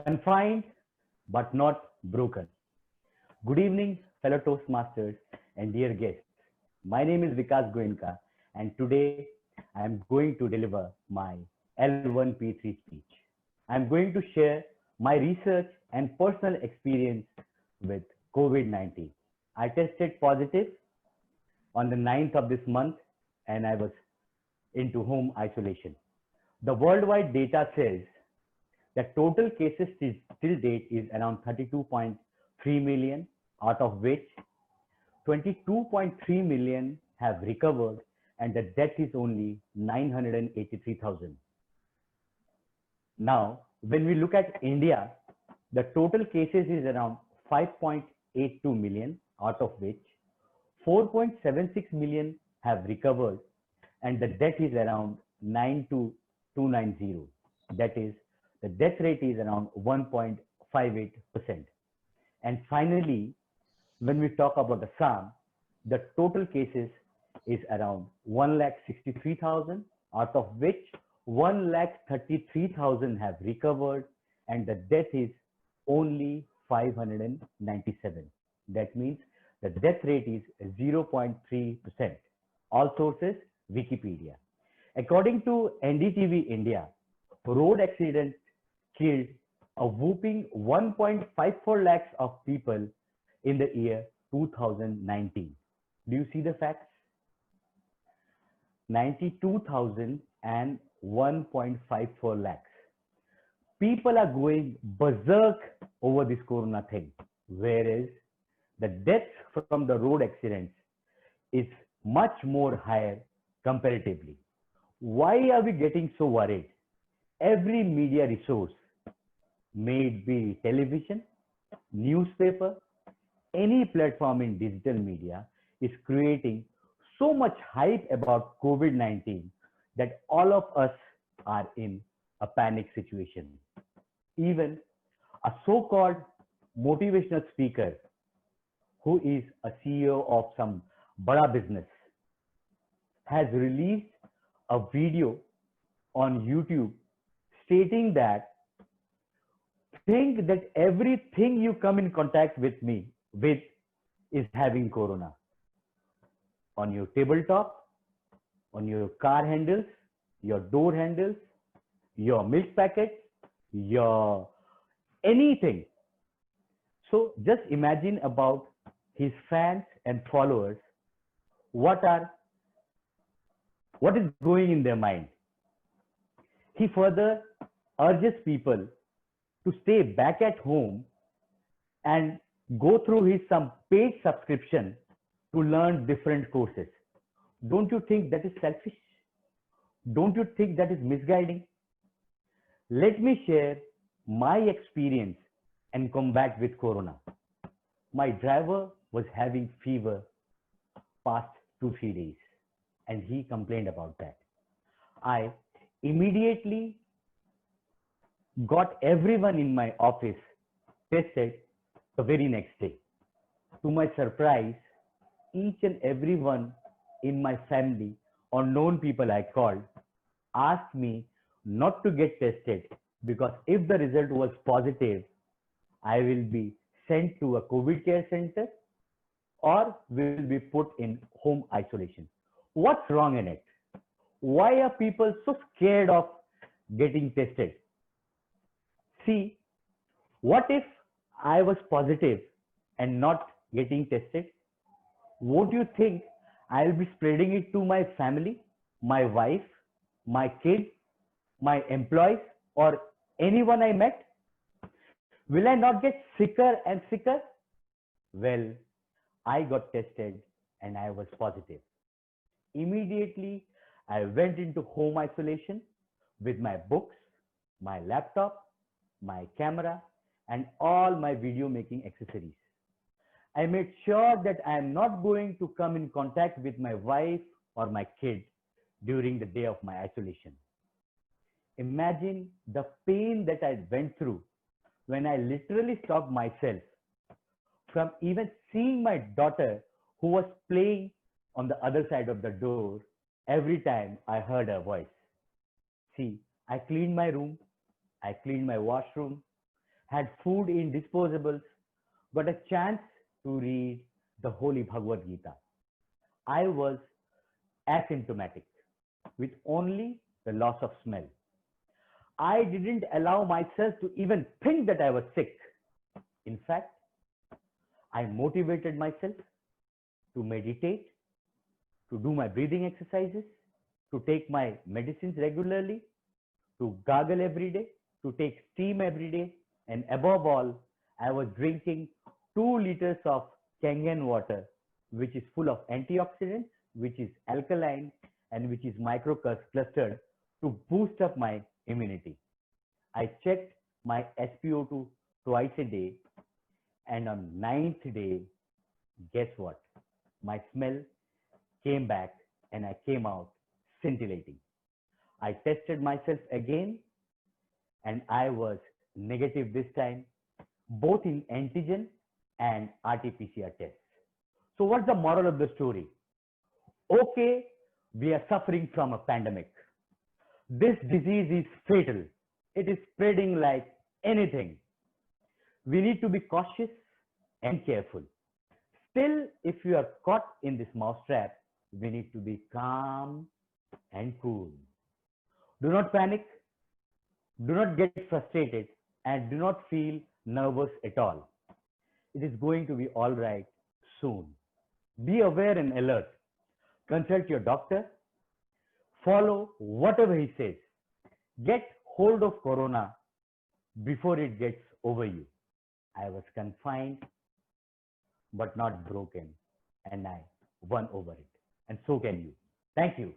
confined but not broken. Good evening, fellow Toastmasters and dear guests. My name is Vikas Goenka, and today I am going to deliver my L1P3 speech. I am going to share my research and personal experience with COVID 19. I tested positive on the 9th of this month and I was into home isolation. The worldwide data says the total cases till date is around 32.3 million, out of which 22.3 million have recovered and the death is only 983,000. Now, when we look at India, the total cases is around 5.82 million, out of which 4.76 million have recovered and the death is around 92290. That is, the death rate is around 1.58%. And finally, when we talk about Assam, the total cases is around 1,63,000, out of which 1,33,000 have recovered and the death is only 597. That means the death rate is 0.3%. All sources, Wikipedia. According to NDTV India, road accidents killed a whooping 1.54 lakhs of people in the year 2019. Do you see the facts? 92,000 and 1.54 lakhs. People are going berserk over this corona thing, whereas the deaths from the road accidents is much more higher comparatively. Why are we getting so worried? Every media resource, may it be television, newspaper, any platform in digital media, is creating so much hype about COVID-19 that all of us are in a panic situation. Even a so-called motivational speaker who is a CEO of some bada business has released a video on YouTube stating that think that everything you come in contact with me with is having corona. On your tabletop, on your car handles, your door handles, your milk packet, your anything. So just imagine about his fans and followers, what is going in their mind. He further urges people to stay back at home and go through his some paid subscription to learn different courses. Don't you think that is selfish? Don't you think that is misguiding? Let me share my experience and combat with corona. My driver was having fever past 2-3 days and he complained about that. I immediately got everyone in my office tested the very next day. To my surprise, each and everyone in my family or known people I called asked me not to get tested because if the result was positive, I will be sent to a COVID care center or will be put in home isolation. What's wrong in it? Why are people so scared of getting tested? See, what if I was positive and not getting tested? Won't you think I'll be spreading it to my family, my wife, my kids, my employees, or anyone I met? Will I not get sicker and sicker? Well, I got tested and I was positive. Immediately, I went into home isolation with my books, my laptop, my camera, and all my video making accessories. I made sure that I am not going to come in contact with my wife or my kid during the day of my isolation. Imagine the pain that I went through when I literally stopped myself from even seeing my daughter who was playing on the other side of the door every time I heard her voice. See, I cleaned my room, I cleaned my washroom, had food in disposables, got a chance to read the Holy Bhagavad Gita. I was asymptomatic with only the loss of smell. I didn't allow myself to even think that I was sick. In fact, I motivated myself to meditate, to do my breathing exercises, to take my medicines regularly, to gargle every day, to take steam every day, and above all, I was drinking 2 liters of Kangen water, which is full of antioxidants, which is alkaline, and which is micro-clustered to boost up my immunity. I checked my SpO2 twice a day, and on 9th day, guess what? My smell came back and I came out scintillating. I tested myself again and I was negative this time, both in antigen and RT-PCR tests. So what's the moral of the story? Okay, we are suffering from a pandemic. This disease is fatal. It is spreading like anything. We need to be cautious and careful. Still, if you are caught in this mousetrap, we need to be calm and cool. Do not panic, do not get frustrated, and do not feel nervous at all. It is going to be all right soon. Be aware and alert. Consult your doctor. Follow whatever he says. Get hold of Corona before it gets over you. I was confined but not broken, and I won over it. And so can you. Thank you.